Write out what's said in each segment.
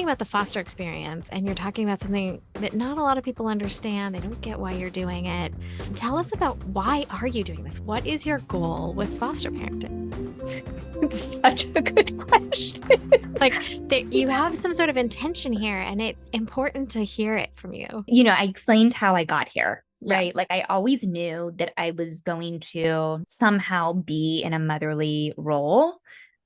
talking about the foster experience and you're talking about something that not a lot of people understand. They don't get why you're doing it. Tell us about why are you doing this? What is your goal with foster parenting? It's such a good question. You have some sort of intention here, and it's important to hear it from you. You know, I explained how I got here, right? Yeah. Like I always knew that I was going to somehow be in a motherly role.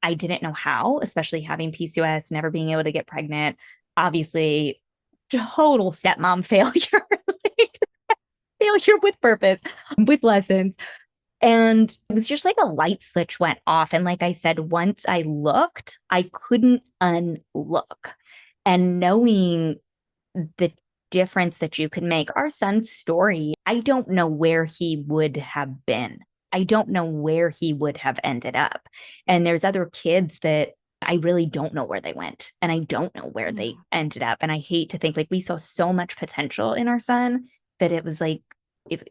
I didn't know how, especially having PCOS, never being able to get pregnant. Obviously, total stepmom failure, like failure with purpose, with lessons. And it was just like a light switch went off. And like I said, once I looked, I couldn't unlook. And knowing the difference that you could make, our son's story, I don't know where he would have been. I don't know where he would have ended up. And there's other kids that I really don't know where they went. And I don't know where they ended up. And I hate to think like we saw so much potential in our son that it was like,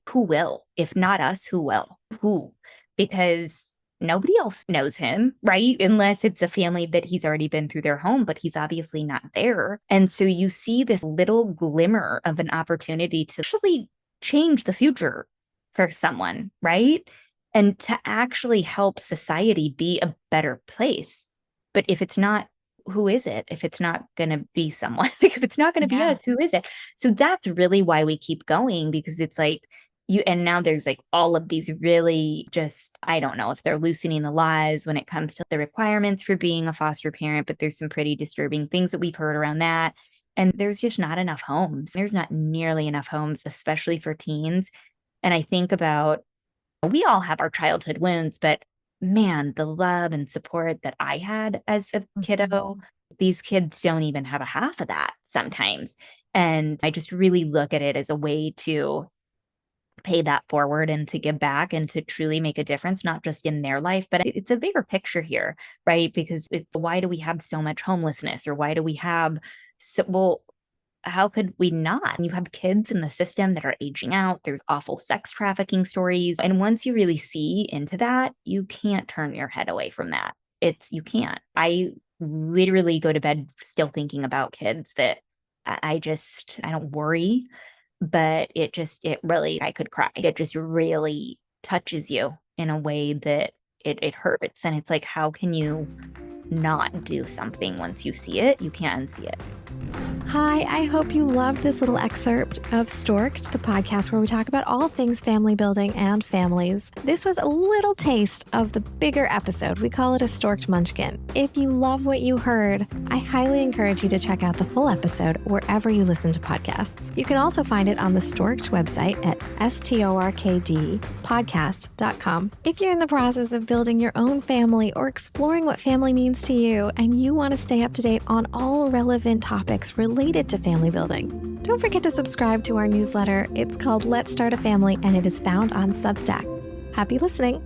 who will? If not us, who will? Who? Because nobody else knows him, right? Unless it's a family that he's already been through their home, but he's obviously not there. And so you see this little glimmer of an opportunity to actually change the future for someone, right? And to actually help society be a better place. But if it's not, who is it? If it's not going to be someone, like if it's not going to be us, who is it? So that's really why we keep going, because it's like and now there's like all of these really just, I don't know if they're loosening the laws when it comes to the requirements for being a foster parent, but there's some pretty disturbing things that we've heard around that. And there's just not enough homes. There's not nearly enough homes, especially for teens. And I think about, we all have our childhood wounds, but man, the love and support that I had as a kiddo, these kids don't even have a half of that sometimes. And I just really look at it as a way to pay that forward and to give back and to truly make a difference, not just in their life, but it's a bigger picture here, right? Because why do we have so much homelessness, or why do we have how could we not? You have kids in the system that are aging out. There's awful sex trafficking stories. And once you really see into that, you can't turn your head away from that. You can't. I literally go to bed still thinking about kids that I don't worry, but it really, I could cry. It just really touches you in a way that it hurts. And it's like, how can you not do something once you see it? You can't unsee it. Hi, I hope you loved this little excerpt of Stork'd, the podcast where we talk about all things family building and families. This was a little taste of the bigger episode. We call it a Stork'd Munchkin. If you love what you heard, I highly encourage you to check out the full episode wherever you listen to podcasts. You can also find it on the Stork'd website at storkdpodcast.com. If you're in the process of building your own family or exploring what family means to you, and you want to stay up to date on all relevant topics related to family building, don't forget to subscribe to our newsletter. It's called Let's Start a Family, and it is found on Substack. Happy listening.